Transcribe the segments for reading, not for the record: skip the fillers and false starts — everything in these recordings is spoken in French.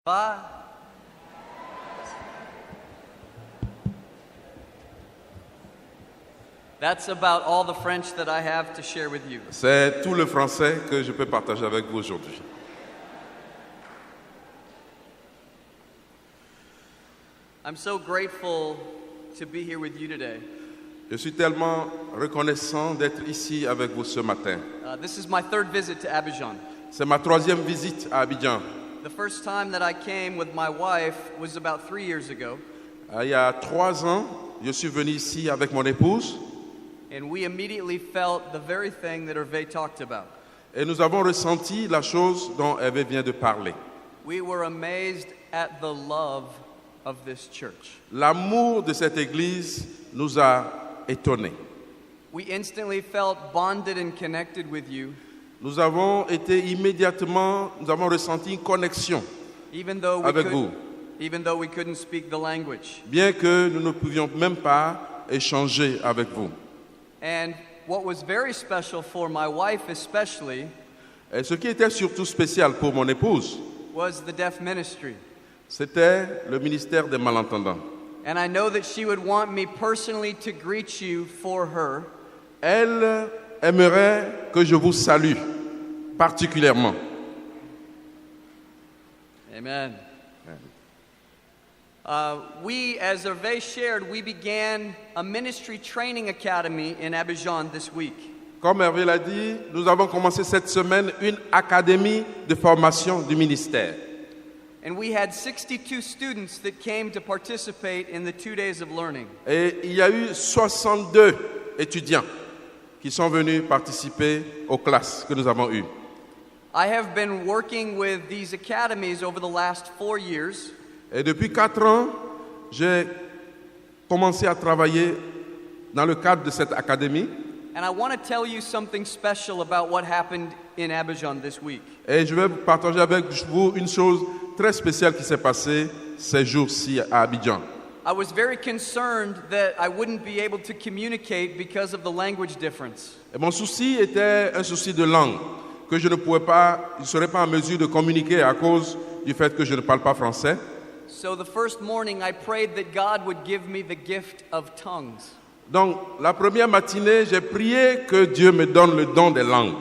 Va. That's about all the French that I have to share with you. C'est tout le français que je peux partager avec vous aujourd'hui. I'm so grateful to be here with you today. Je suis tellement reconnaissant d'être ici avec vous ce matin. This is my third visit to Abidjan. C'est ma troisième visite à Abidjan. The first time that I came with my wife was about 3 years ago, Il y a 3 ans, je suis venu ici avec mon épouse and we immediately felt the very thing that Hervé talked about. et nous avons ressenti la chose dont Hervé vient de parler. We were amazed at the love of this church. L'amour de cette église nous a étonnés. We instantly felt bonded and connected with you, Nous avons ressenti une connexion even though avec vous, we couldn't speak the language. bien que nous ne pouvions même pas échanger avec vous. And what was very special for my wife especially Et ce qui était surtout spécial pour mon épouse, was the deaf ministry. c'était le ministère des malentendants. And I know that she would want me personally to greet you for her. Elle aimerait que je vous salue particulièrement. Amen. We, as Hervé shared, we began a ministry training academy in Abidjan this week. Comme Hervé l'a dit, nous avons commencé cette semaine une académie de formation du ministère. And we had 62 students that came to participate in the 2 days of learning. Et il y a eu 62 étudiants qui sont venus participer aux classes que nous avons eues. I have been working with these academies over the last 4 years. Et depuis 4 ans, j'ai commencé à travailler dans le cadre de cette académie. And I want to tell you something special about what happened in Abidjan this week. Et je vais partager avec vous une chose très spéciale qui s'est passée ces jours-ci à Abidjan. I was very concerned that I wouldn't be able to communicate because of the language difference. Et mon souci était un souci de langue, que je ne serais pas en mesure de communiquer à cause du fait que je ne parle pas français. So the first morning I prayed that God would give me the gift of tongues. Donc, la première matinée, j'ai prié que Dieu me donne le don des langues.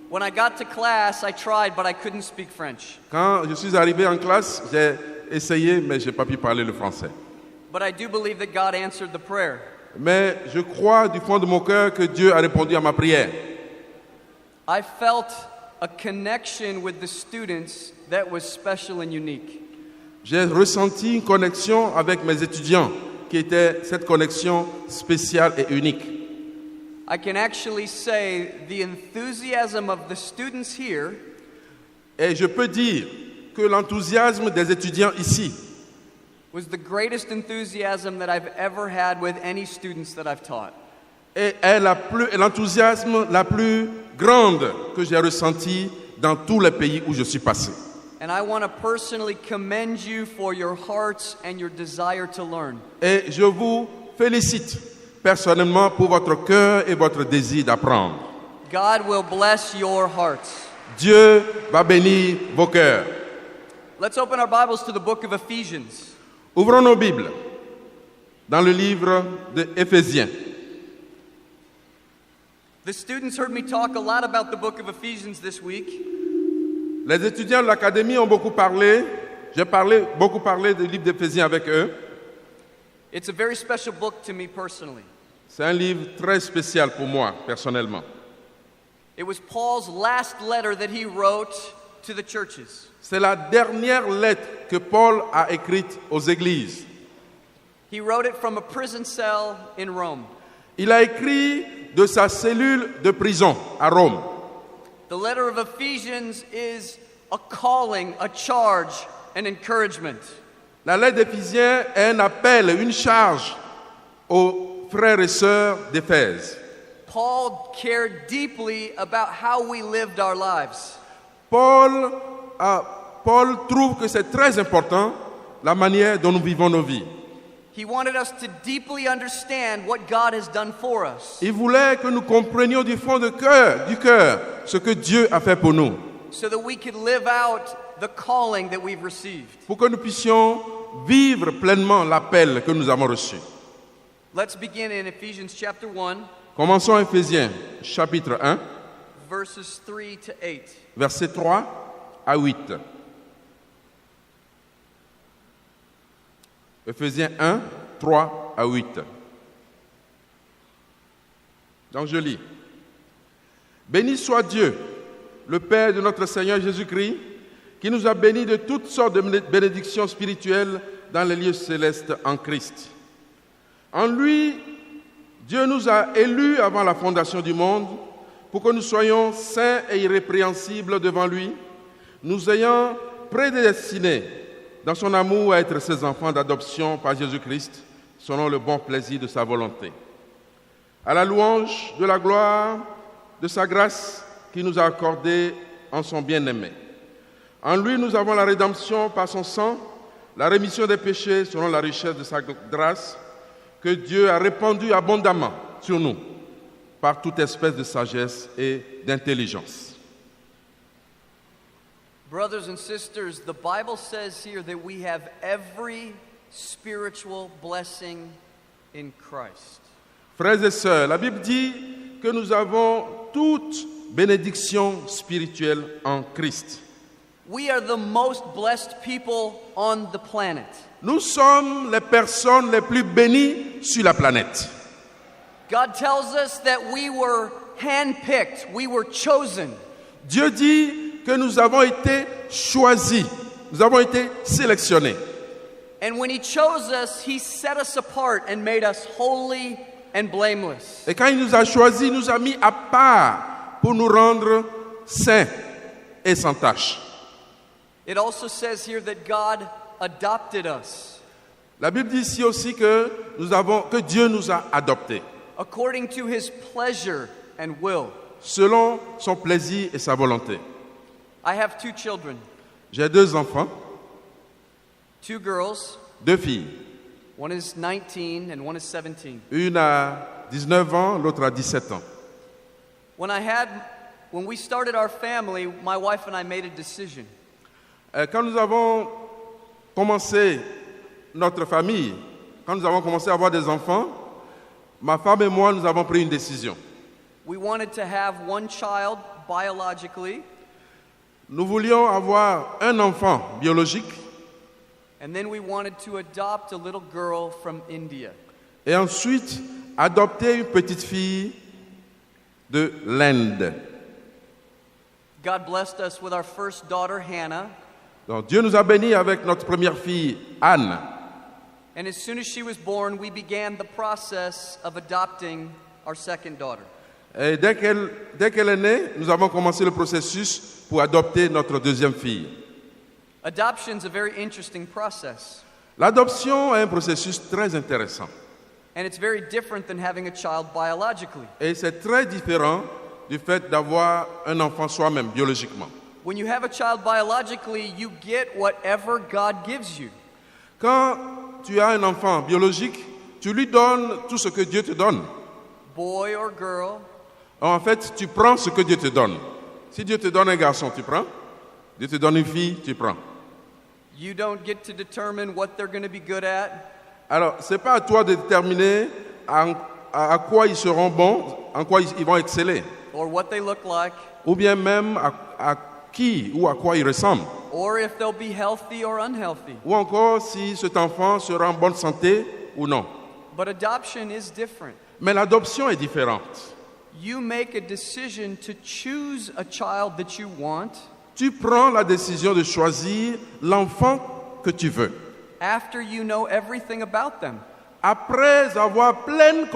When I got to class, I tried, but I couldn't speak French. Quand je suis arrivé en classe, j'ai essayé, mais je n'ai pas pu parler le français. But I do believe that God answered the prayer. Mais je crois du fond de mon cœur que Dieu a répondu à ma prière. I felt a connection with the students that was special and unique. J'ai ressenti une connexion avec mes étudiants, qui était cette connexion spéciale et unique. I can actually say the enthusiasm of the students here Et je peux dire que l'enthousiasme des étudiants ici was the greatest enthusiasm that I've ever had with any students that I've taught. est l'enthousiasme la plus grande que j'ai ressenti dans tous les pays où je suis passé. And I want to personally commend you for your hearts and your desire to learn. Et je vous félicite personnellement pour votre cœur et votre désir d'apprendre. God will bless your hearts. Dieu va bénir vos cœurs. Let's open our Bibles to the book of Ephesians. Ouvrons nos Bibles dans le livre de Éphésiens. The students heard me talk a lot about the book of Ephesians this week. Les étudiants de l'académie ont beaucoup parlé. J'ai beaucoup parlé du livre d'Éphésiens avec eux. It's a very special book to me personally. C'est un livre très spécial pour moi, personnellement. It was Paul's last letter that he wrote to the churches. C'est la dernière lettre que Paul a écrite aux églises. He wrote it from a prison cell in Rome. Il a écrit de sa cellule de prison à Rome. The letter of Ephesians is a calling, a charge, an encouragement. La lettre d'Éphésiens est un appel, une charge aux frères et sœurs d'Éphèse. Paul cared deeply about how we lived our lives. Paul trouve que c'est très important la manière dont nous vivons nos vies. He wanted us to deeply understand what God has done for us. Il voulait que nous comprenions du fond du cœur ce que Dieu a fait pour nous. So that we could live out the calling that we've received. pour que nous puissions vivre pleinement l'appel que nous avons reçu. Let's begin in Ephesians chapter 1, Commençons Éphésiens chapitre 1, verses 3 to 8. versets 3 à 8. Éphésiens 1, 3 à 8. Donc je lis. Béni soit Dieu, le Père de notre Seigneur Jésus-Christ, qui nous a bénis de toutes sortes de bénédictions spirituelles dans les lieux célestes en Christ. En lui, Dieu nous a élus avant la fondation du monde pour que nous soyons saints et irrépréhensibles devant lui, nous ayant prédestinés dans son amour à être ses enfants d'adoption par Jésus-Christ, selon le bon plaisir de sa volonté. À la louange de la gloire de sa grâce qu'il nous a accordée en son bien-aimé. En lui, nous avons la rédemption par son sang, la rémission des péchés selon la richesse de sa grâce que Dieu a répandue abondamment sur nous par toute espèce de sagesse et d'intelligence. Brothers and sisters, the Bible says here that we have every spiritual blessing in Christ. Frères et sœurs, la Bible dit que nous avons toute bénédiction spirituelle en Christ. We are the most blessed people on the planet. Nous sommes les personnes les plus bénies sur la planète. God tells us that we were handpicked, we were chosen. Dieu dit que nous avons été choisis, nous avons été sélectionnés. And when He chose us, He set us apart and made us holy and blameless. Et quand il nous a choisis, il nous a mis à part pour nous rendre saints et sans tache. It also says here that God adopted us La Bible dit ici aussi que Dieu nous a adoptés according to His pleasure and will. selon son plaisir et sa volonté. I have 2 children, J'ai 2 enfants, 2 girls. 2 filles. One is 19 and one is 17. Une a 19 ans, l'autre a 17 ans. When we started our family, my wife and I made a decision. Quand nous avons commencé notre famille, quand nous avons commencé à avoir des enfants, ma femme et moi, nous avons pris une décision. We wanted to have one child biologically, Nous voulions avoir un enfant biologique and then we wanted to adopt a little girl from India. et ensuite adopter une petite fille de l'Inde. God blessed us with our first daughter, Hannah, Donc Dieu nous a bénis avec notre première fille, Anne. and as soon as she was born, we began the process of adopting our second daughter. Et dès qu'elle est née, nous avons commencé le processus pour adopter notre deuxième fille. Adoption is a very interesting process, L'adoption est un processus très intéressant. and it's very different than having a child biologically. Et c'est très différent du fait d'avoir un enfant soi-même, biologiquement. When you have a child biologically, you get whatever God gives you. Quand tu as un enfant biologique, tu lui donnes tout ce que Dieu te donne. Boy or girl, En fait, tu prends ce que Dieu te donne. Si Dieu te donne un garçon, tu prends. Dieu te donne une fille, tu prends. you don't get to determine what they're going to be good at. Alors, ce n'est pas à toi de déterminer à quoi ils seront bons, en quoi ils vont exceller, Or what they look like, ou bien même à qui ou à quoi ils ressemblent, or if they'll be healthy or unhealthy. ou encore si cet enfant sera en bonne santé ou non. But adoption is different. Mais l'adoption est différente. You make a decision to choose a child that you want Tu prends la décision de choisir l'enfant que tu veux, after you know everything about them. après avoir pleine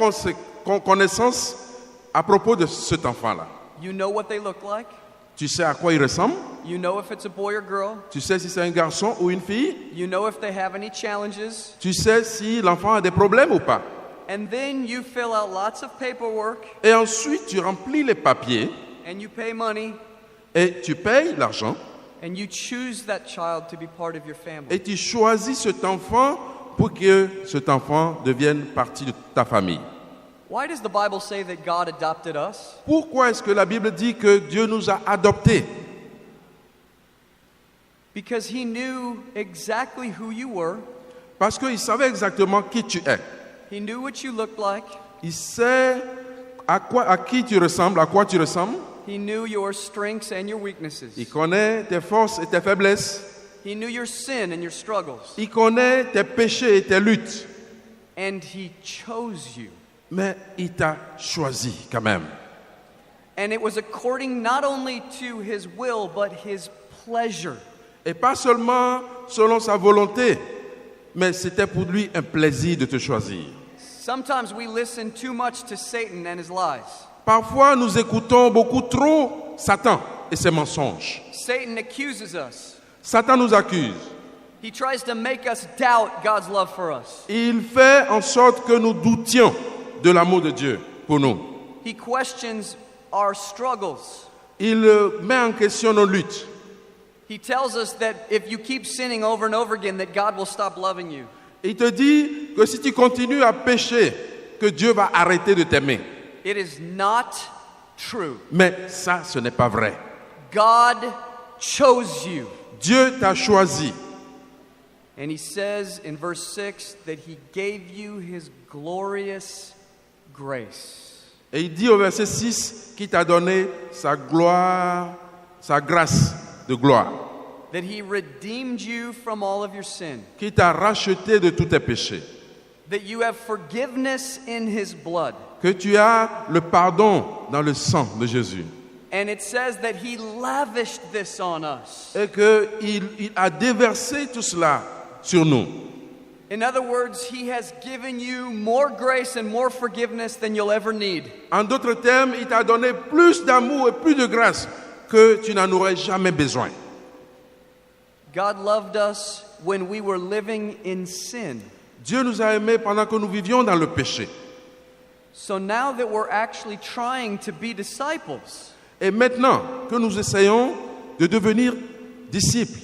connaissance à propos de cet enfant-là. You know what they look like. Tu sais à quoi il ressemble, You know if it's a boy or girl. tu sais si c'est un garçon ou une fille, You know if they have any challenges. tu sais si l'enfant a des problèmes ou pas. And then you fill out lots of paperwork Et ensuite, tu remplis les papiers and you pay money et tu payes l'argent and you choose that child to be part of your family. et tu choisis cet enfant pour que cet enfant devienne partie de ta famille. Why does the Bible say that God adopted us? Pourquoi est-ce que la Bible dit que Dieu nous a adoptés? Because he knew exactly who you were. Parce qu'il savait exactement qui tu es. He knew what you looked like. Il sait à qui tu ressembles, à quoi tu ressembles. He knew your strengths and your weaknesses. Il connaît tes forces et tes faiblesses. He knew your sin and your struggles. Il connaît tes péchés et tes luttes. And he chose you. Mais il t'a choisi quand même. And it was according not only to his will, but his pleasure. Et pas seulement selon sa volonté, mais c'était pour lui un plaisir de te choisir. Sometimes we listen too much to Satan and his lies. Parfois, nous écoutons beaucoup trop Satan et ses mensonges. Satan accuses us. Satan nous accuse. He tries to make us doubt God's love for us. Il fait en sorte que nous doutions de l'amour de Dieu pour nous. He questions our struggles. Il met en question nos luttes. He tells us that if you keep sinning over and over again, that God will stop loving you. Il te dit que si tu continues à pécher, que Dieu va arrêter de t'aimer. It is not true. Mais ça, ce n'est pas vrai. God chose you. Dieu t'a choisi. And he says in verse 6 that he gave you his glorious grace. Et il dit au verset 6 qu'il t'a donné sa gloire, sa grâce de gloire. That he redeemed you from all of your sin. Qu'il t'a racheté de tous tes péchés. That you have forgiveness in his blood. Que tu as le pardon dans le sang de Jésus. And it says that he lavished this on us. Et qu'il a déversé tout cela sur nous. In other words, he has given you more grace and more forgiveness than you'll ever need. En d'autres termes, il t'a donné plus d'amour et plus de grâce que tu n'en aurais jamais besoin. God loved us when we were living in sin. Dieu nous a aimés pendant que nous vivions dans le péché. So now that we're actually trying to be disciples, Et maintenant que nous essayons de devenir disciples,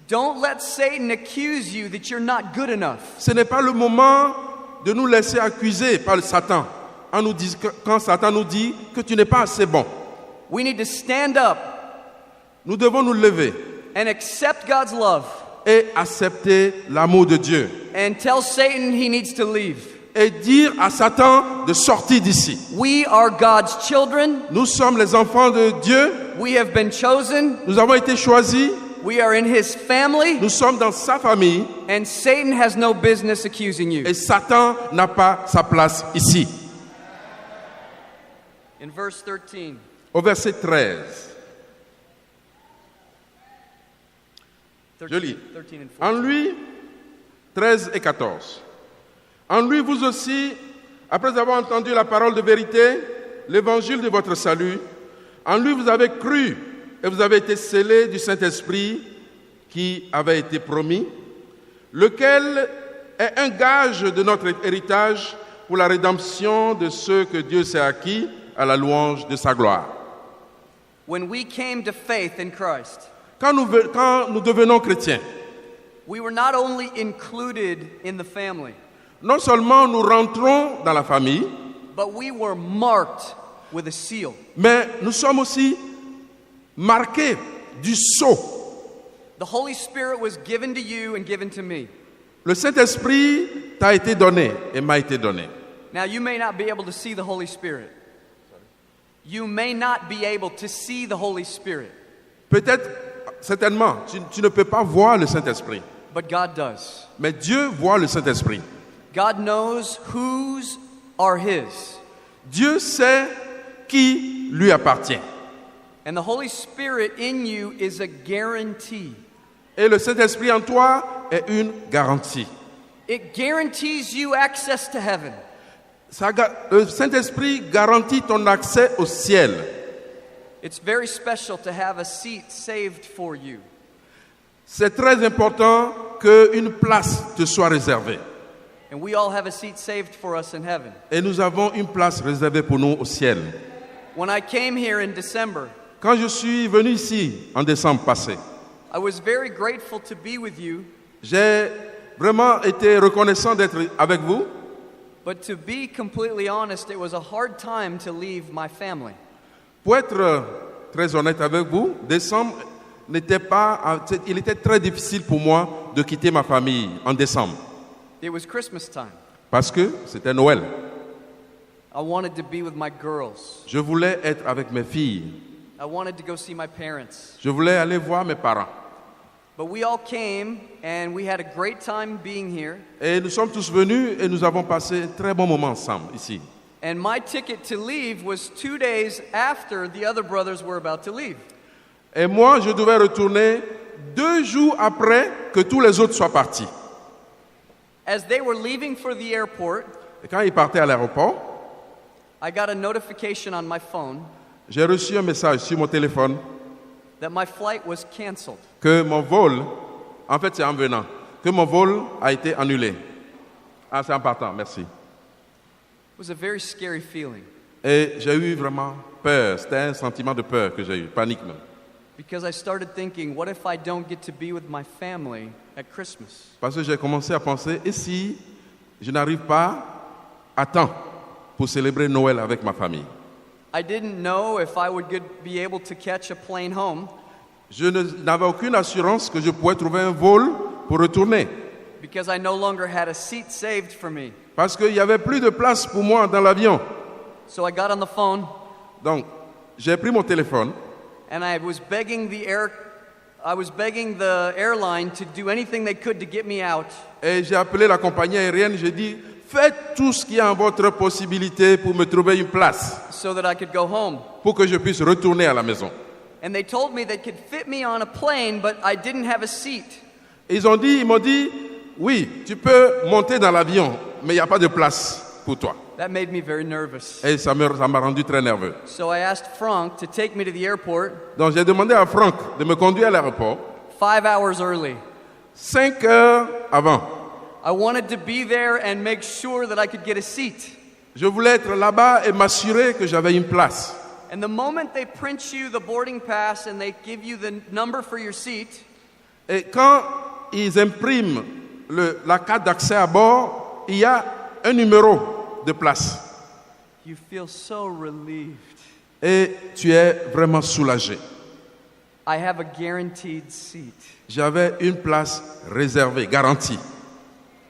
don't let Satan accuse you that you're not good enough. ce n'est pas le moment de nous laisser accuser par le Satan quand Satan nous dit que tu n'es pas assez bon. We need to stand up Nous devons nous lever and accept God's love et accepter l'amour de Dieu and tell Satan he needs to leave. et dire à Satan de sortir d'ici. We are God's children. Nous sommes les enfants de Dieu, We have been chosen. nous avons été choisis, We are in his family. nous sommes dans sa famille And Satan has no business accusing you. et Satan n'a pas sa place ici. In verse 13, Au verset 13, je lis. 13 and 14. En lui, 13 et 14. En lui, vous aussi, après avoir entendu la parole de vérité, l'évangile de votre salut, en lui vous avez cru et vous avez été scellés du Saint-Esprit qui avait été promis, lequel est un gage de notre héritage pour la rédemption de ceux que Dieu s'est acquis à la louange de sa gloire. When we came to faith in Christ, Quand nous devenons chrétiens, we were not only included in the family, non seulement nous rentrons dans la famille, but we were marked with a seal. mais nous sommes aussi marqués du sceau. The Holy Spirit was given to you and given to me. Le Saint-Esprit t'a été donné et m'a été donné. Now, you may not be able to see the Holy Spirit. You may not be able to see the Holy Spirit, Peut-être, certainement, tu ne peux pas voir le Saint-Esprit, but God does. mais Dieu voit le Saint-Esprit. God knows whose are His. Dieu sait qui lui appartient. And the Holy Spirit in you is a guarantee. Et le Saint-Esprit en toi est une garantie. It guarantees you access to heaven. Le Saint-Esprit garantit ton accès au ciel. It's very special to have a seat saved for you. C'est très important qu'une place te soit réservée. And we all have a seat saved for us in heaven. Et nous avons une place réservée pour nous au ciel. When I came here in December, Quand je suis venu ici en décembre passé, I was very grateful to be with you, j'ai vraiment été reconnaissant d'être avec vous. but to be completely honest, it was a hard time to leave my family. Pour être très honnête avec vous, décembre il était très difficile pour moi de quitter ma famille en décembre. It was Christmas time. Parce que c'était Noël. I wanted to be with my girls. Je voulais être avec mes filles. I wanted to go see my parents. Je voulais aller voir mes parents. But we all came and we had a great time being here. Et nous sommes tous venus et nous avons passé un très bon moment ensemble ici. And my ticket to leave was 2 days after the other brothers were about to leave. Et moi, je devais retourner 2 jours après que tous les autres soient partis. As they were leaving for the airport, Et quand ils partaient à l'aéroport, I got a notification on my phone j'ai reçu un message sur mon téléphone that my flight was canceled. que mon vol, en fait c'est en venant, que mon vol a été annulé. Ah, c'est en partant, merci. It was a very scary feeling Et j'ai eu vraiment peur, c'était un sentiment de peur que j'ai eu, panique même. because I started thinking, what if I don't get to be with my family at Christmas? Parce que j'ai commencé à penser, et si je n'arrive pas à temps pour célébrer Noël avec ma famille? I didn't know if I would be able to catch a plane home Je n'avais aucune assurance que je pourrais trouver un vol pour retourner. because I no longer had a seat saved for me. Parce qu'il n'y avait plus de place pour moi dans l'avion. So I got on the phone Donc, j'ai pris mon téléphone and I was begging the airline to do anything they could to get me out. et j'ai appelé la compagnie aérienne. J'ai dit, faites tout ce qui est en votre possibilité pour me trouver une place, So that I could go home. pour que je puisse retourner à la maison. And they told me they could fit me on a plane, but I didn't have a seat. Ils m'ont dit, oui, tu peux monter dans l'avion, mais il n'y a pas de place pour toi. That made me very nervous. Et ça m'a rendu très nerveux. So I asked Frank to take me to the airport Donc j'ai demandé à Franck de me conduire à l'aéroport 5 hours early. 5 heures avant. I wanted to be there and make sure that I could get a seat. Je voulais être là-bas et m'assurer que j'avais une place. And the moment they print you the boarding pass and they give you the number for your seat, Et quand ils impriment la carte d'accès à bord, il y a un numéro de place. you feel so relieved. Et tu es vraiment soulagé. I have a guaranteed seat. J'avais une place réservée, garantie.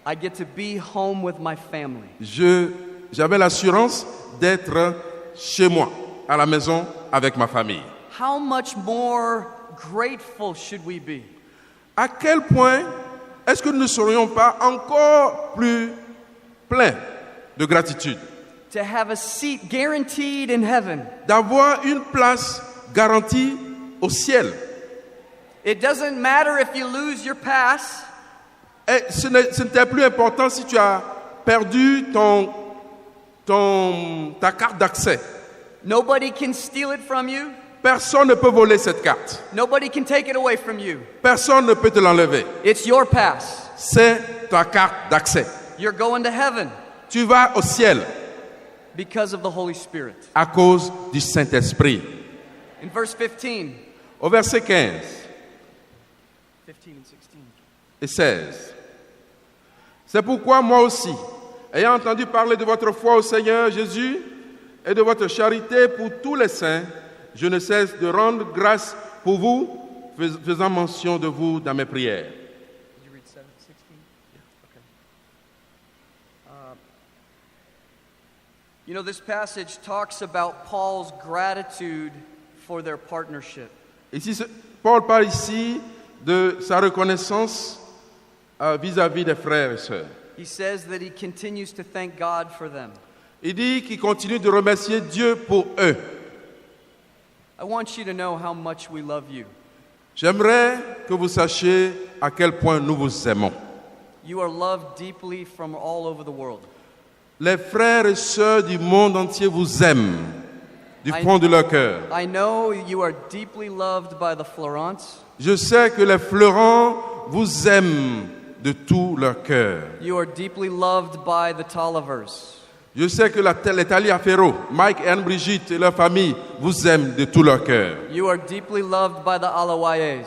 I get to be home with my family. J'avais l'assurance d'être chez moi, à la maison, avec ma famille. How much more grateful should we be? À quel point est-ce que nous ne serions pas encore plus pleins de gratitude To have a seat guaranteed in heaven. d'avoir une place garantie au ciel? It doesn't matter if you lose your pass. Et ce n'était plus important si tu as perdu ta carte d'accès. Nobody can steal it from you. Personne ne peut voler cette carte. Nobody can take it away from you. Personne ne peut te l'enlever. It's your pass. C'est ta carte d'accès. You're going to heaven Tu vas au ciel because of the Holy Spirit. à cause du Saint-Esprit. In verse 15, Au verset 15 15 and 16. et 16. C'est pourquoi moi aussi, ayant entendu parler de votre foi au Seigneur Jésus et de votre charité pour tous les saints, je ne cesse de rendre grâce pour vous, faisant mention de vous dans mes prières. Did you read 7, 16? Yeah, okay. You know, this passage talks about Paul's gratitude for their partnership. Ici, Paul parle ici de sa reconnaissance vis-à-vis des frères et sœurs. He says that he continues to thank God for them. Il dit qu'il continue de remercier Dieu pour eux. I want you to know how much we love you. J'aimerais que vous sachiez à quel point nous vous aimons. You are loved deeply from all over the world. Les frères et sœurs du monde entier vous aiment du fond de leur cœur. I know you are deeply loved by the Florents. Je sais que les Fleurants vous aiment de tout leur cœur. You are deeply loved by the Tollivers. Je sais que les Taliaferro, Mike et Anne-Brigitte et leur famille vous aiment de tout leur cœur. You are deeply loved by the Alawayes.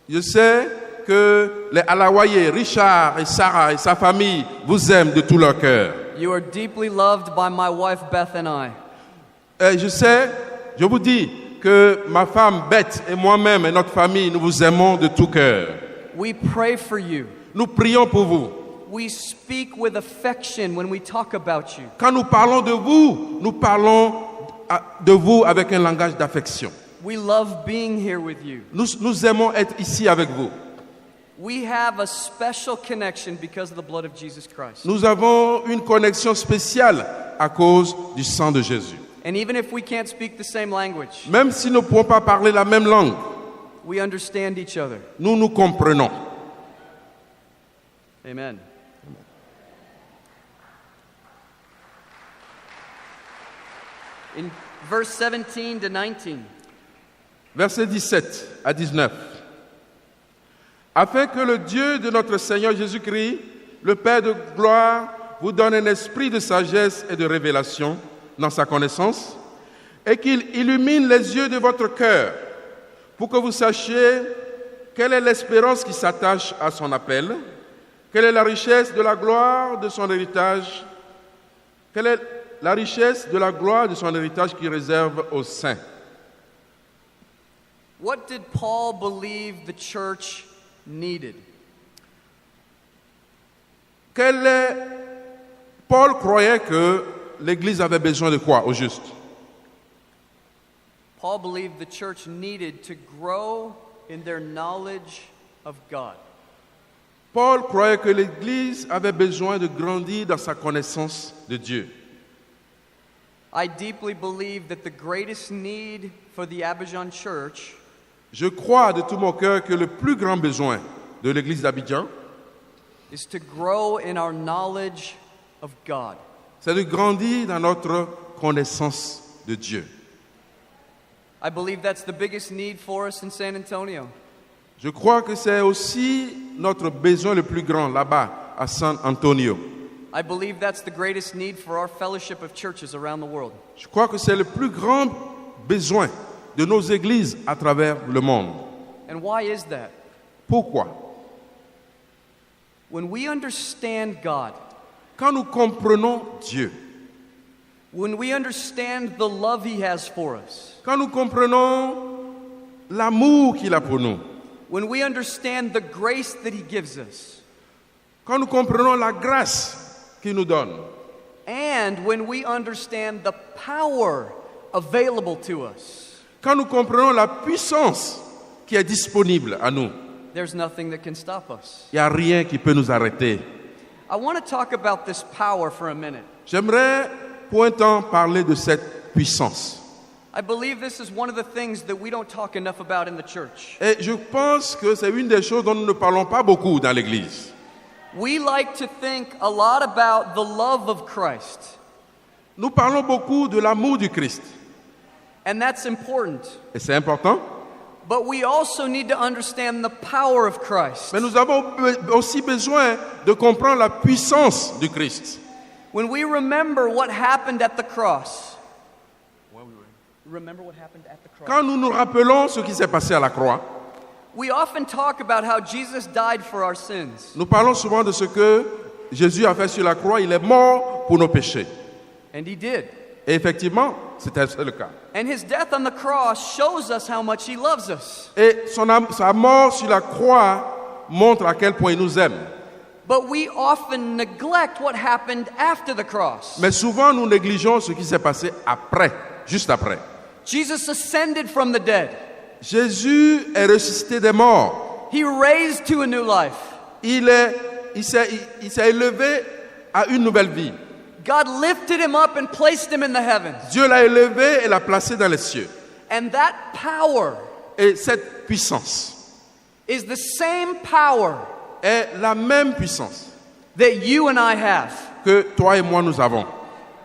Je sais que les Alawaye, Richard et Sarah et sa famille vous aiment de tout leur cœur. You are deeply loved by my wife Beth and I. Et je sais, je vous dis que ma femme Beth et moi-même et notre famille, nous vous aimons de tout cœur. We pray for you. Nous prions pour vous. We speak with affection when we talk about you. Quand nous parlons de vous, nous parlons de vous avec un langage d'affection. We love being here with you. Nous aimons être ici avec vous. We have a special connection because of the blood of Jesus Christ. Nous avons une connexion spéciale à cause du sang de Jésus. And even if we can't speak the same language, Même si nous ne pouvons pas parler la même langue, we understand each other. nous nous comprenons. Amen. In verse 17 to 19, Versets 17 à 19. Afin que le Dieu de notre Seigneur Jésus-Christ, le Père de gloire, vous donne un esprit de sagesse et de révélation dans sa connaissance, et qu'il illumine les yeux de votre cœur, pour que vous sachiez quelle est l'espérance qui s'attache à son appel, quelle est la richesse de la gloire de son héritage, quelle est la richesse de la gloire de son héritage qu'il réserve aux saints. what did Paul believe the church needed? Paul croyait que l'Église avait besoin de quoi, au juste? Paul believed the church needed to grow in their knowledge of God. Paul croyait que l'Église avait besoin de grandir dans sa connaissance de Dieu. I deeply believe that the greatest need for the Abidjan church Je crois de tout mon cœur que le plus grand besoin de l'Église d'Abidjan, is to grow in our knowledge of God. c'est de grandir dans notre connaissance de Dieu. I believe that's the biggest need for us in San Antonio. Je crois que c'est aussi notre besoin le plus grand là-bas, à San Antonio. I believe that's the greatest need for our fellowship of churches around the world. Je crois que c'est le plus grand besoin de nos églises à travers le monde. And why is that? Pourquoi? When we understand God, Quand nous comprenons Dieu, when we understand the love He has for us, quand nous comprenons l'amour qu'il a pour nous, when we understand the grace that He gives us, quand nous comprenons la grâce qu'il nous donne, and when we understand the power available to us, quand nous comprenons la puissance qui est disponible à nous, there's nothing that can stop us. il n'y a rien qui peut nous arrêter. I want to talk about this power for a minute. J'aimerais pour un temps parler de cette puissance. I believe this is one of the things that we don't talk enough about in the church. Et je pense que c'est une des choses dont nous ne parlons pas beaucoup dans l'Église. We like to think a lot about the love of Christ, Nous parlons beaucoup de l'amour du Christ. and that's important. Et c'est important. But we also need to understand the power of Christ. Mais nous avons aussi besoin de comprendre la puissance du Christ. When we remember what happened at the cross, remember what happened at the cross. Quand nous nous rappelons ce qui s'est passé à la croix, We often talk about how Jesus died for our sins. nous parlons souvent de ce que Jésus a fait sur la croix. Il est mort pour nos péchés. And He did. Et effectivement, c'était le cas. And His death on the cross shows us how much He loves us. Et sa mort sur la croix montre à quel point il nous aime. But we often neglect what happened after the cross. Mais souvent, nous négligeons ce qui s'est passé après, juste après. Jesus ascended from the dead. Jésus est ressuscité des morts. He raised to a new life. Il s'est élevé à une nouvelle vie. God lifted Him up and placed Him in the heavens. Dieu l'a élevé et l'a placé dans les cieux. And that power Et cette puissance is the same power est la même puissance that you and I have. que toi et moi nous avons.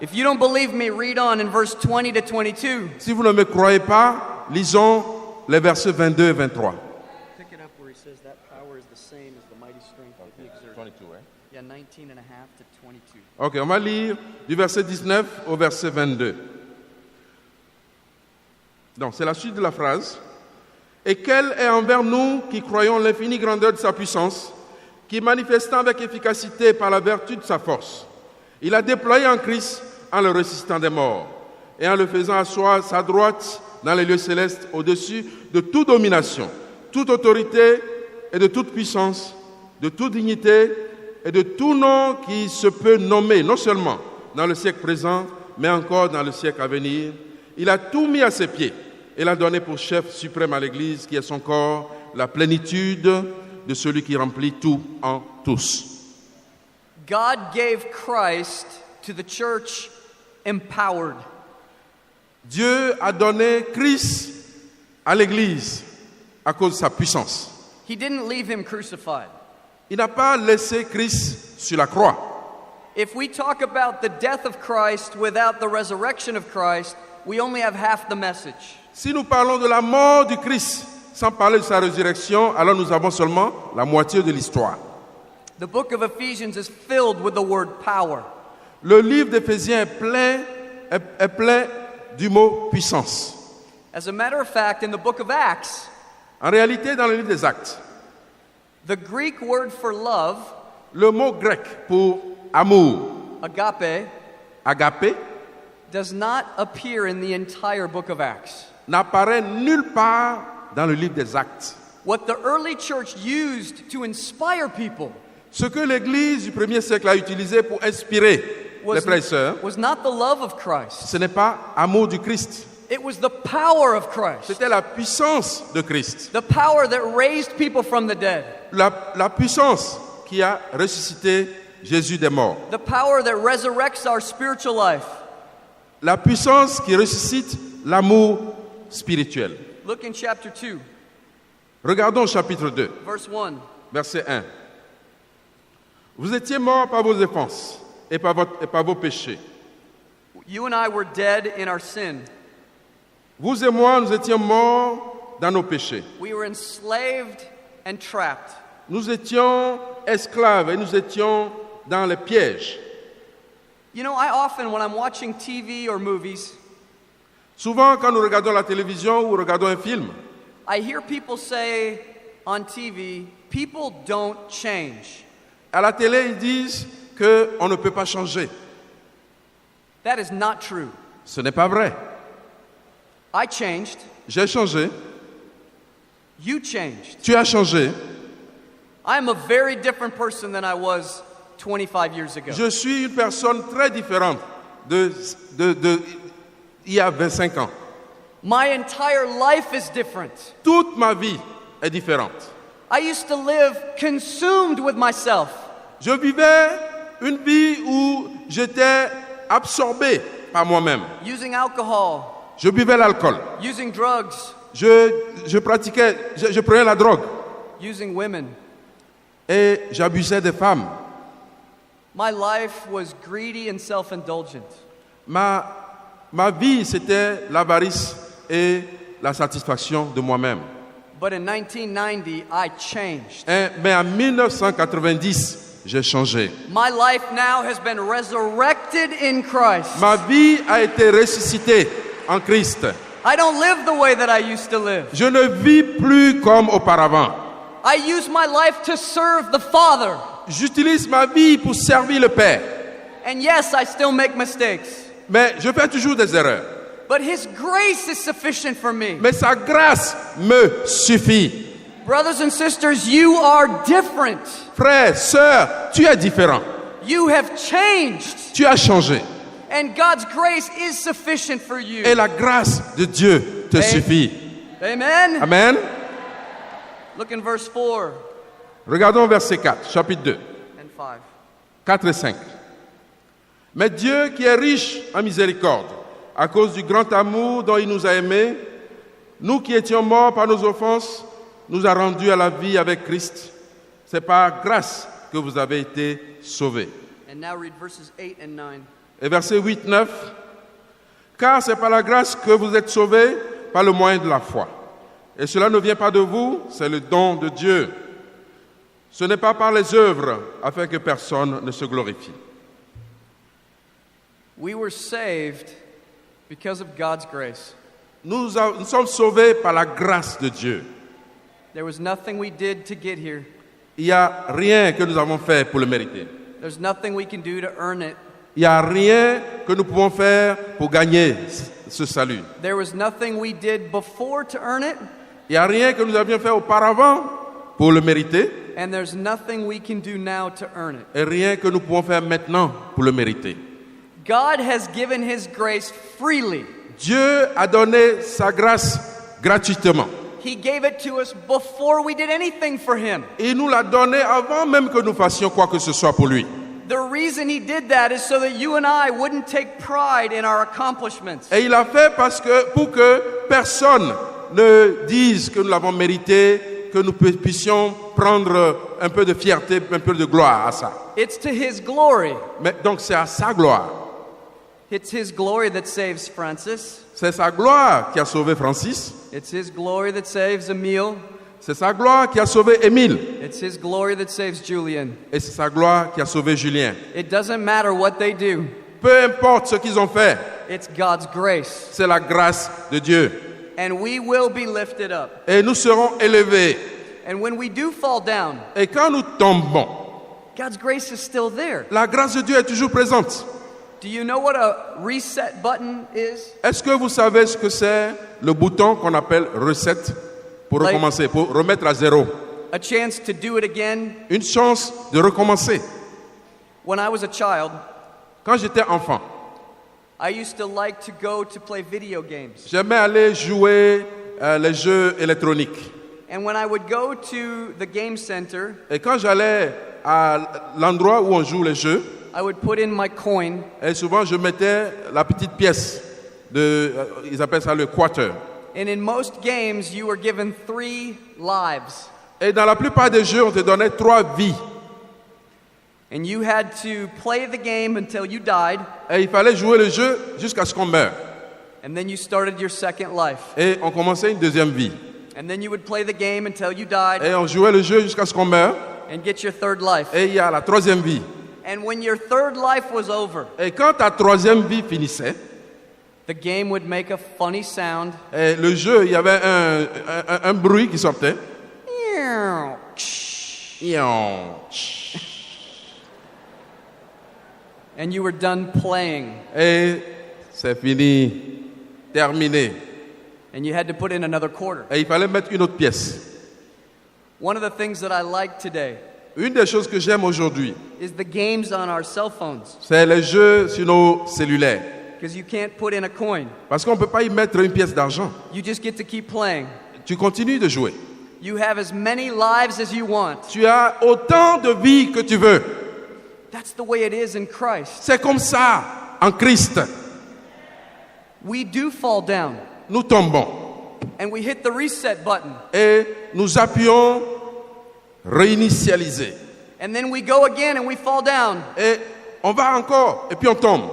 If you don't believe me, read on in verse 20 to 22. Si vous ne me croyez pas, lisons les versets 22 et 23. Pick it up where he says that power is the same as the mighty strength that He exerted. 22, ouais. Yeah, 19 and a half to 22. Ok, on va lire du verset 19 au verset 22. Donc, c'est la suite de la phrase. Et quelle est envers nous qui croyons l'infinie grandeur de sa puissance, qui manifestant avec efficacité par la vertu de sa force, il a déployé en Christ en le ressuscitant des morts et en le faisant asseoir à sa droite dans les lieux célestes au-dessus de toute domination, toute autorité et de toute puissance, de toute dignité et de tout nom qui se peut nommer, non seulement dans le siècle présent, mais encore dans le siècle à venir. Il a tout mis à ses pieds et l'a donné pour chef suprême à l'Église, qui est son corps, la plénitude de celui qui remplit tout en tous. God gave Christ to the church empowered. Dieu a donné Christ à l'Église à cause de sa puissance. He didn't leave him crucified. Il n'a pas laissé Christ sur la croix. If we talk about the death of Christ without the resurrection of Christ, we only have half the message. Si nous parlons de la mort du Christ sans parler de sa résurrection, alors nous avons seulement la moitié de l'histoire. The book of Ephesians is filled with the word power. Le livre d'Éphésiens est plein du mot puissance. As a matter of fact, in the book of Acts, En réalité, dans le livre des Actes, the Greek word for love, le mot grec pour amour, agape, agapé, does not appear in the entire book of Acts. n'apparaît nulle part dans le livre des Actes. What the early church used to inspire people Ce que l'Église du 1er siècle a utilisé pour inspirer les frères et sœurs, was not the love of Christ. ce n'est pas amour du Christ, It was the power of Christ. c'était la puissance de Christ. The power that raised people from the dead. La puissance qui a ressuscité Jésus des morts. The power that resurrects our spiritual life. La puissance qui ressuscite l'amour spirituel. Look in chapter 2, Regardons chapitre 2, verse 1. verset 1. Vous étiez morts par vos offenses et par vos péchés. You and I were dead in our sin. Vous et moi, nous étions morts dans nos péchés. We were enslaved and trapped. Nous étions esclaves et nous étions dans les pièges. You know, I often, when I'm watching TV or movies, Souvent, quand nous regardons la télévision ou regardons un film, I hear people say on TV, people don't change. à la télé, ils disent qu'on ne peut pas changer. That is not true. Ce n'est pas vrai. I changed. J'ai changé. You changed. Tu as changé. I am a very different person than I was 25 years ago. Je suis une personne très différente il y a 25 ans. My entire life is different. Toute ma vie est différente. I used to live consumed with myself. Je vivais une vie où j'étais absorbé par moi-même. Using alcohol, Je buvais l'alcool. using drugs, Je prenais la drogue using women. et j'abusais des femmes. My life was greedy and self-indulgent. Ma vie, c'était l'avarice et la satisfaction de moi-même. But in 1990, I changed. Mais en 1990, j'ai changé. My life now has been resurrected in Christ. Ma vie a été ressuscitée en Christ. I don't live the way that I used to live. Je ne vis plus comme auparavant. I use my life to serve the Father. J'utilise ma vie pour servir le Père. And yes, I still make mistakes. Mais je fais toujours des erreurs. But His grace is sufficient for me. Mais sa grâce me suffit. Brothers and sisters, you are different. Frère, sœur, tu es différent. You have changed. Tu as changé. And God's grace is sufficient for you. Et la grâce de Dieu te suffit. Amen. Amen. Look in verse 4 Regardons verset 4, chapitre 2, and 5. 4 et 5. Mais Dieu qui est riche en miséricorde, à cause du grand amour dont il nous a aimés, nous qui étions morts par nos offenses, nous a rendus à la vie avec Christ. C'est par grâce que vous avez été sauvés. And now read verses 8 and 9. Et verset 8, 9. Car c'est par la grâce que vous êtes sauvés, par le moyen de la foi. Et cela ne vient pas de vous, c'est le don de Dieu. Ce n'est pas par les œuvres, afin que personne ne se glorifie. We were saved because of God's grace. Nous sommes sauvés par la grâce de Dieu. There was nothing we did to get here. Il n'y a rien que nous avons fait pour le mériter. There's nothing we can do to earn it. Il n'y a rien que nous pouvons faire pour gagner ce salut. There was nothing we did before to earn it, Il n'y a rien que nous avions fait auparavant pour le mériter and there's nothing we can do now to earn it. et rien que nous pouvons faire maintenant pour le mériter. God has given His grace freely. Dieu a donné sa grâce gratuitement. He gave it to us before we did anything for Him. Il nous l'a donné avant même que nous fassions quoi que ce soit pour lui. The reason He did that is so that you and I wouldn't take pride in our accomplishments. Et il l'a fait pour que personne ne dise que nous l'avons mérité, que nous puissions prendre un peu de fierté, un peu de gloire à ça. It's to His glory. Mais donc c'est à sa gloire. It's His glory that saves Francis. C'est sa gloire qui a sauvé Francis. It's His glory that saves Emile. C'est sa gloire qui a sauvé Émile. It's His glory that saves Julian. Et c'est sa gloire qui a sauvé Julien. It doesn't matter what they do. Peu importe ce qu'ils ont fait, It's God's grace. c'est la grâce de Dieu. And we will be lifted up. Et nous serons élevés. And when we do fall down, Et quand nous tombons, God's grace is still there. la grâce de Dieu est toujours présente. Do you know what a reset button is? Est-ce que vous savez ce que c'est le bouton qu'on appelle reset pour Like- recommencer, pour remettre à zéro? A chance to do it again. Une chance de recommencer. When I was a child, Quand j'étais enfant, I used to like to go to play video games. j'aimais aller jouer les jeux électroniques. And when I would go to the game center, Et quand j'allais à l'endroit où on joue les jeux, I would put in my coin, et souvent je mettais la petite pièce ils appellent ça le quarter. and in most games you were given 3 lives. Et dans la plupart des jeux, on te donnait 3 vies. And you had to play the game until you died, Et il fallait jouer le jeu jusqu'à ce qu'on meure. and then you started your second life. Et on commençait une deuxième vie. And then you would play the game until you died Et on jouait le jeu jusqu'à ce qu'on meure. and get your third life. Et il y a la troisième vie. And when your third life was over, Et quand ta troisième vie finissait, the game would make a funny sound. et le jeu, il y avait un bruit qui sortait. And you were done playing, Et c'est fini, terminé. and you had to put in another quarter. Et il fallait mettre une autre pièce. One of the things that I like today Une des choses que j'aime aujourd'hui, is the games on our cell phones, c'est les jeux sur nos cellulaires. because you can't put in a coin. Parce qu'on ne peut pas y mettre une pièce d'argent. You just get to keep playing. Tu continues de jouer. You have as many lives as you want. Tu as autant de vies que tu veux. That's the way it is in Christ. C'est comme ça en Christ. We do fall down, Nous tombons and we hit the reset button. et nous appuyons réinitialiser. And then we go again and we fall down, Et on va encore et puis on tombe.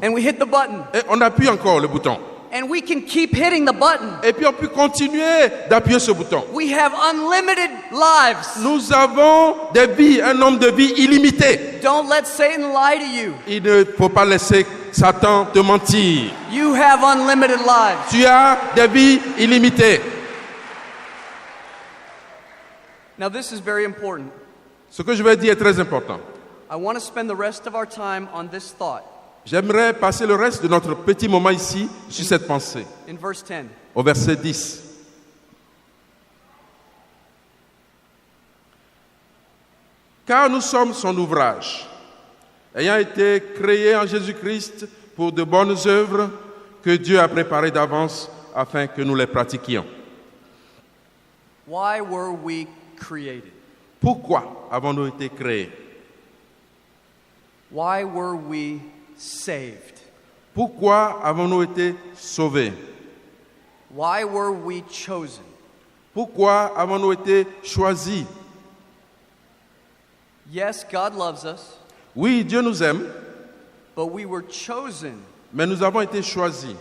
and we hit the button. Et on appuie encore le bouton. And we can keep hitting the button. Et puis on peut continuer d'appuyer ce bouton. We have unlimited lives. Nous avons des vies, un nombre de vies illimité. Don't let Satan lie to you. Il ne faut pas laisser Satan te mentir. You have unlimited lives. Tu as des vies illimitées. Now, this is very important. Ce que je vais dire est très important. I want to spend the rest of our time on this thought J'aimerais passer le reste de notre petit moment ici sur cette pensée, in verse 10. au verset 10. Car nous sommes son ouvrage, ayant été créés en Jésus-Christ pour de bonnes œuvres que Dieu a préparées d'avance afin que nous les pratiquions. Why were we created? Pourquoi avons-nous été créés? Why were we saved? Pourquoi avons-nous été sauvés? Why were we chosen? Pourquoi avons-nous été choisis? Yes, God loves us, Oui, Dieu nous aime, but we were chosen mais nous avons été choisis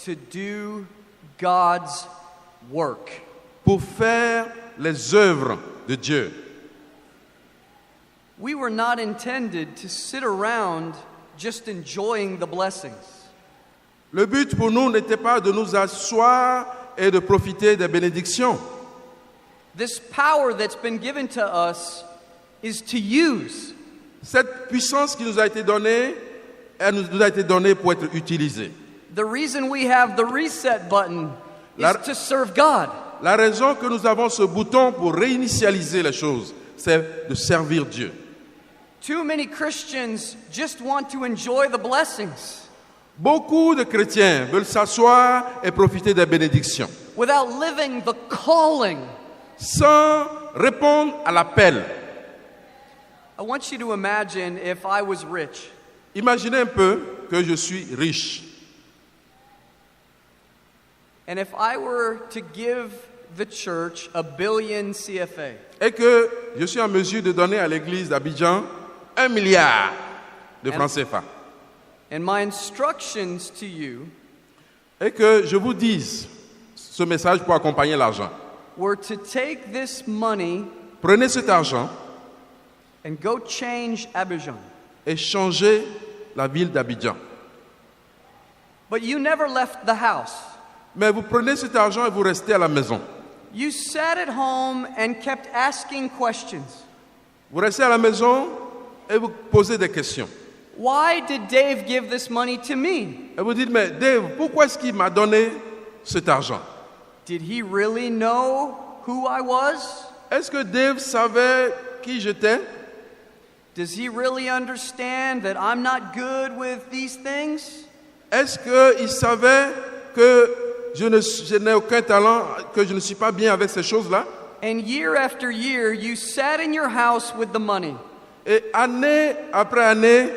to do God's work. pour faire les œuvres de Dieu. We were not intended to sit around just enjoying the blessings. Le but pour nous n'était pas de nous asseoir et de profiter des bénédictions. This power that's been given to us is to use. Cette puissance qui nous a été donnée, elle nous a été donnée pour être utilisée. The reason we have the reset button is La- to serve God. La raison que nous avons ce bouton pour réinitialiser les choses, c'est de servir Dieu. Too many Christians just want to enjoy the blessings Beaucoup de chrétiens veulent s'asseoir et profiter des bénédictions, without living the calling. sans répondre à l'appel. I want you to imagine if I was rich Imaginez un peu que je suis riche and if I were to give the church $1 billion CFA. et que je suis en mesure de donner à l'église d'Abidjan 1 milliard de francs CFA And my instructions to you et que je vous dise ce message pour accompagner l'argent. were to take this money Prenez cet argent and go change Abidjan. et changez la ville d'Abidjan. But you never left the house. Mais vous prenez cet argent et vous restez à la maison. You sat at home and kept asking questions. Vous restez à la maison et vous posez des questions. Why did Dave give this money to me? Et vous dites, mais Dave, pourquoi est-ce qu'il m'a donné cet argent? Did he really know who I was? Est-ce que Dave savait qui j'étais? Does he really understand that I'm not good with these things? Est-ce qu'il savait que je n'ai aucun talent, que je ne suis pas bien avec ces choses-là? And year after year, you sat in your house with the money. Et année après année,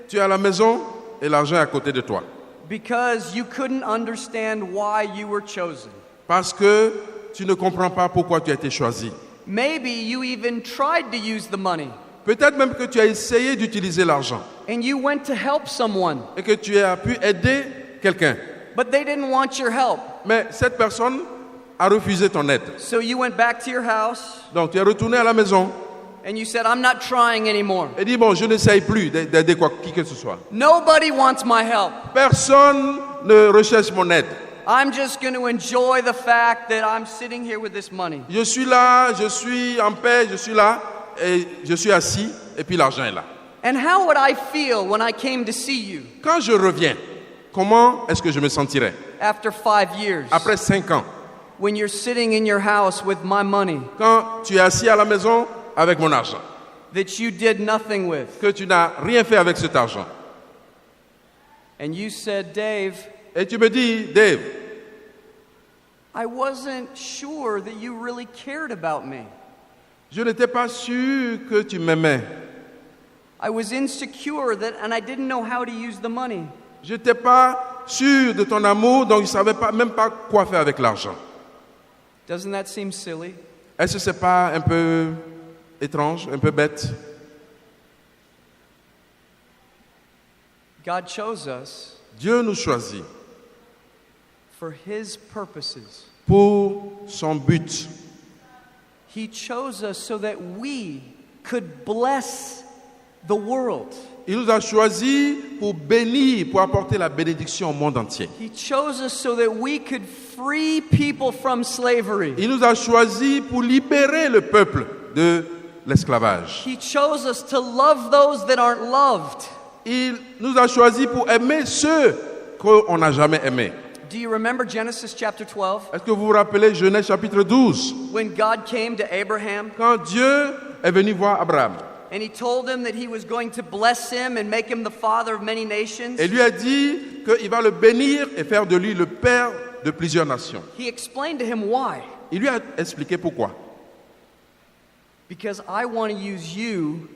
tu es à la maison et l'argent est à côté de toi. Because you couldn't understand why you were chosen. Parce que tu ne comprends pas pourquoi tu as été choisi. Maybe you even tried to use the money Peut-être même que tu as essayé d'utiliser l'argent and you went to help someone, et que tu as pu aider quelqu'un. but they didn't want your help. Mais cette personne a refusé ton aide. So you went back to your house Donc tu es retourné à la maison and you said, I'm not trying anymore. et dit, bon, je n'essaye plus d'aider qui que ce soit. Nobody wants my help. Personne ne recherche mon aide. I'm just going to enjoy the fact that I'm sitting here with this money. Je suis là, je suis en paix, je suis là, et je suis assis, et puis l'argent est là. And how would I feel when I came to see you Quand je reviens, comment est-ce que je me sentirais? after 5 years Après 5 ans, when you're sitting in your house with my money quand tu es assis à la maison avec mon argent, that you did nothing with? que tu n'as rien fait avec cet argent, And you said, Dave, et tu me dis, Dave, I wasn't sure that you really cared about me. je n'étais pas sûr que tu m'aimais. I was insecure and I didn't know how to use the money. Je n'étais pas sûr de ton amour, donc je ne savais même pas quoi faire avec l'argent. Doesn't that seem silly? Est-ce que ce n'est pas un peu étrange, un peu bête? God chose us Dieu nous choisit for His purposes. pour son but. He chose us so that we could bless the world. Il nous a choisis pour bénir, pour apporter la bénédiction au monde entier. He chose us so that we could free people from slavery. Il nous a choisis pour libérer le peuple de l'esclavage. He chose us to love those that aren't loved. Il nous a choisis pour aimer ceux qu'on n'a jamais aimés. Do you remember Genesis chapter 12? Est-ce que vous vous rappelez Genèse chapitre 12, When God came to Abraham quand Dieu est venu voir Abraham and He told him that He was going to bless him and make him the father of many nations? et lui a dit qu'il va le bénir et faire de lui le père de plusieurs nations. He explained to him why. Il lui a expliqué pourquoi. Because I want to use you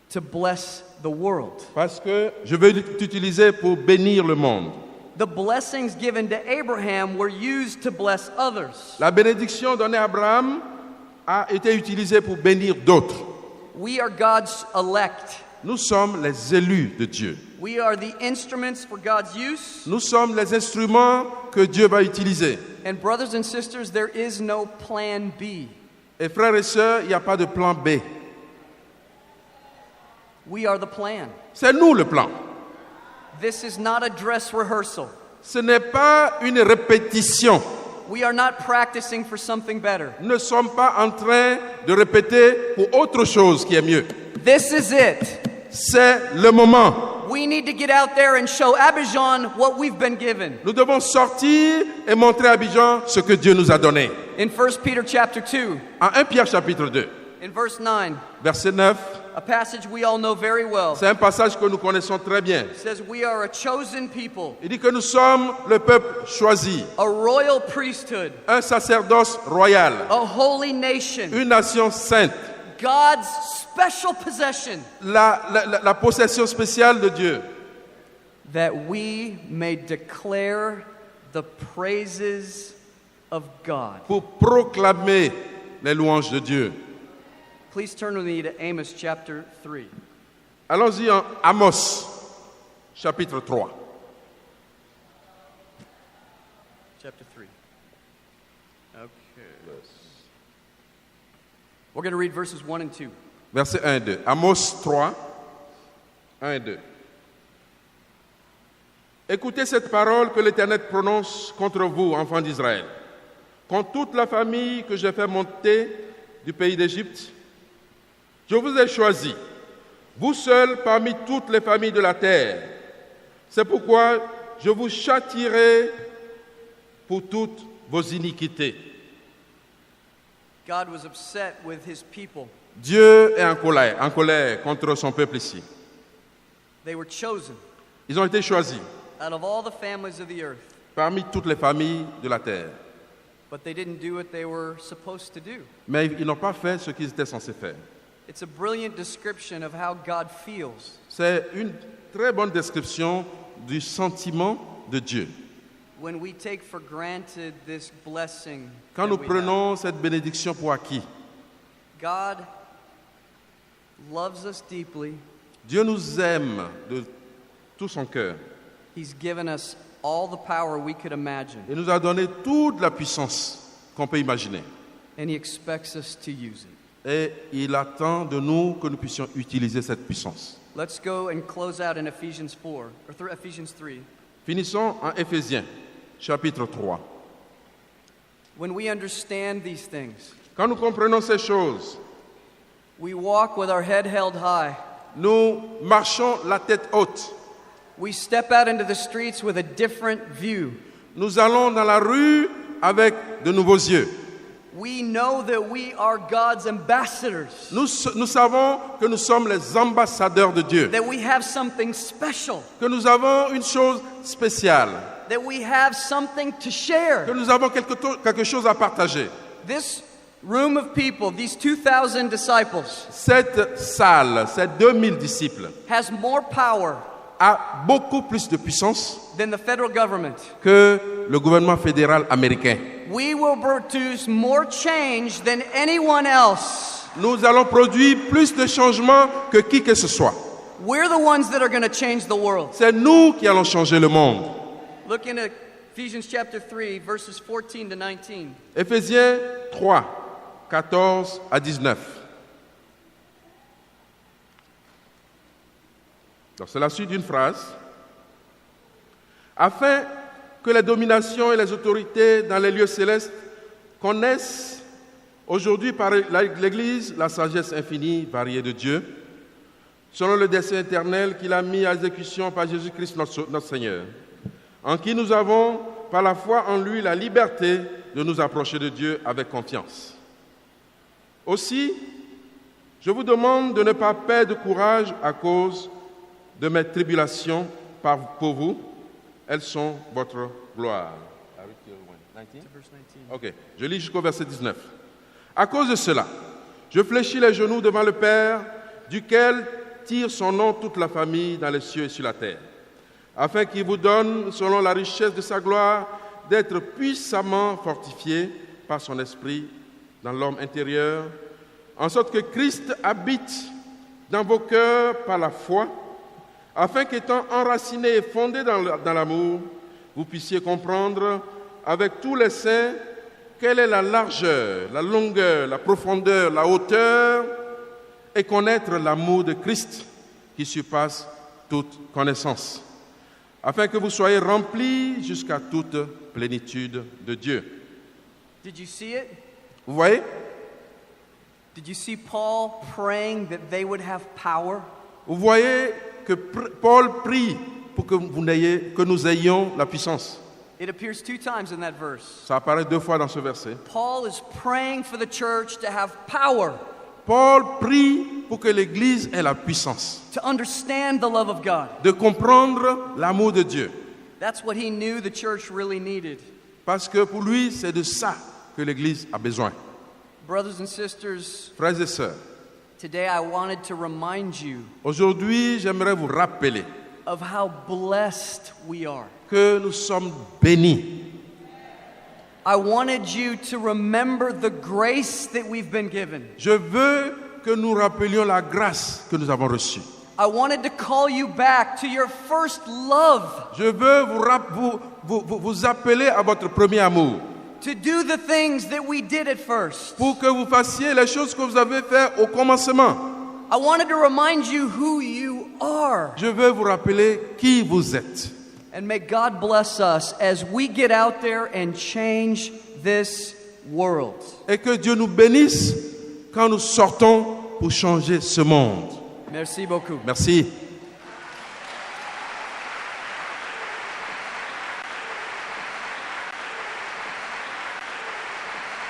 to bless the world. Parce que je vais t'utiliser pour bénir le monde. The blessings given to Abraham were used to bless others. La bénédiction donnée à Abraham a été utilisée pour bénir d'autres. We are God's elect. Nous sommes les élus de Dieu. We are the instruments for God's use. Nous sommes les instruments que Dieu va utiliser. And brothers and sisters, there is no plan B. Et frères et sœurs, il n'y a pas de plan B. We are the plan. C'est nous le plan. This is not a dress rehearsal. Ce n'est pas une répétition. We are not practicing for something better. Nous ne sommes pas en train de répéter pour autre chose qui est mieux. This is it. C'est le moment. we need to get out there and show Abidjan what we've been given. Nous devons sortir et montrer à Abidjan ce que Dieu nous a donné. In 1 Peter chapter 2, En 1 Pierre chapitre 2, in verse 9, verset 9, a passage we all know very well. c'est un passage que nous connaissons très bien. It says, we are a chosen people, Il dit que nous sommes le peuple choisi, a royal priesthood, un sacerdoce royal, a holy nation, une nation sainte, God's special possession, la possession spéciale de Dieu, that we may declare the praises of God. pour proclamer les louanges de Dieu. Please turn with me to Amos chapter 3. Allons-y en Amos, chapitre 3. Chapter 3. Okay. We're going to read verses 1 and 2. Verset 1 et 2. Amos 3, 1 et 2. Écoutez cette parole que l'Éternel prononce contre vous, enfants d'Israël. Contre toute la famille que j'ai fait monter du pays d'Égypte, je vous ai choisi, vous seuls parmi toutes les familles de la terre. C'est pourquoi je vous châtierai pour toutes vos iniquités. God was upset with his people. Dieu est en colère contre son peuple ici. They were chosen Ils ont été choisis out of all the families of the earth, parmi toutes les familles de la terre. but they didn't do what they were supposed to do. Mais ils n'ont pas fait ce qu'ils étaient censés faire. It's a brilliant description of how God feels C'est une très bonne description du sentiment de Dieu. when we take for granted this blessing. Quand that nous we have. prenons cette bénédiction pour acquis, God loves us deeply. Dieu nous aime de tout son cœur. He's given us all the power we could imagine, Il nous a donné toute la puissance qu'on peut imaginer. and he expects us to use it. Et il attend de nous que nous puissions utiliser cette puissance. Let's go and close out in Ephesians 4, or Ephesians 3. Finissons en Éphésiens, chapitre 3. When we understand these things, Quand nous comprenons ces choses, we walk with our head held high. nous marchons la tête haute. We step out into the streets with a different view. Nous allons dans la rue avec de nouveaux yeux. We know that we are God's ambassadors, Nous savons que nous sommes les ambassadeurs de Dieu, that we have something special, que nous avons une chose spéciale, that we have something to que share. nous avons quelque chose à partager. This room of people, these 2,000 disciples, Cette salle, ces 2000 disciples, has more power a beaucoup plus de puissance than the federal government. que le gouvernement fédéral américain. We will produce more change than anyone else. Nous allons produire plus de changements que qui que ce soit. We're the ones that are going to change the world. C'est nous qui allons changer le monde. Look in Ephesians chapter 3, verses 14 to 19. Éphésiens 3, 14 à 19. Donc, c'est la suite d'une phrase. Afin que les dominations et les autorités dans les lieux célestes connaissent aujourd'hui par l'Église la sagesse infinie, variée de Dieu, selon le dessein éternel qu'il a mis à exécution par Jésus-Christ notre Seigneur, en qui nous avons, par la foi en lui, la liberté de nous approcher de Dieu avec confiance. Aussi, je vous demande de ne pas perdre courage à cause de mes tribulations pour vous. Elles sont votre gloire. Verse 19. Ok, je lis jusqu'au verset 19. À cause de cela, je fléchis les genoux devant le Père, duquel tire son nom toute la famille dans les cieux et sur la terre, afin qu'il vous donne, selon la richesse de sa gloire, d'être puissamment fortifiés par son esprit dans l'homme intérieur, en sorte que Christ habite dans vos cœurs par la foi, afin qu'étant enracinés et fondés dans l'amour, vous puissiez comprendre avec tous les saints quelle est la largeur, la longueur, la profondeur, la hauteur, et connaître l'amour de Christ qui surpasse toute connaissance, afin que vous soyez remplis jusqu'à toute plénitude de Dieu. Did you see it? Vous voyez? Did you see Paul praying that they would have power? Vous voyez que Paul prie pour que nous ayons la puissance. It appears 2 times in that verse. Ça apparaît 2 fois dans ce verset. Paul is praying for the church to have power, Paul prie pour que l'Église ait la puissance, to understand the love of God. de comprendre l'amour de Dieu. That's what he knew the church really needed. Parce que pour lui, c'est de ça que l'Église a besoin. Brothers and sisters, Frères et sœurs, today I wanted to remind you aujourd'hui, j'aimerais vous rappeler of how blessed we are. que nous sommes bénis. I wanted you to remember the grace that we've been given. Je veux que nous rappelions la grâce que nous avons reçue. I wanted to call you back to your first love, Je veux vous appeler à votre premier amour, to do the things that we did at first. pour que vous fassiez les choses que vous avez faites au commencement. I wanted to remind you who you are. Je veux vous rappeler qui vous êtes. And may God bless us as we get out there and change this world. Et que Dieu nous bénisse quand nous sortons pour changer ce monde. Merci beaucoup. Merci.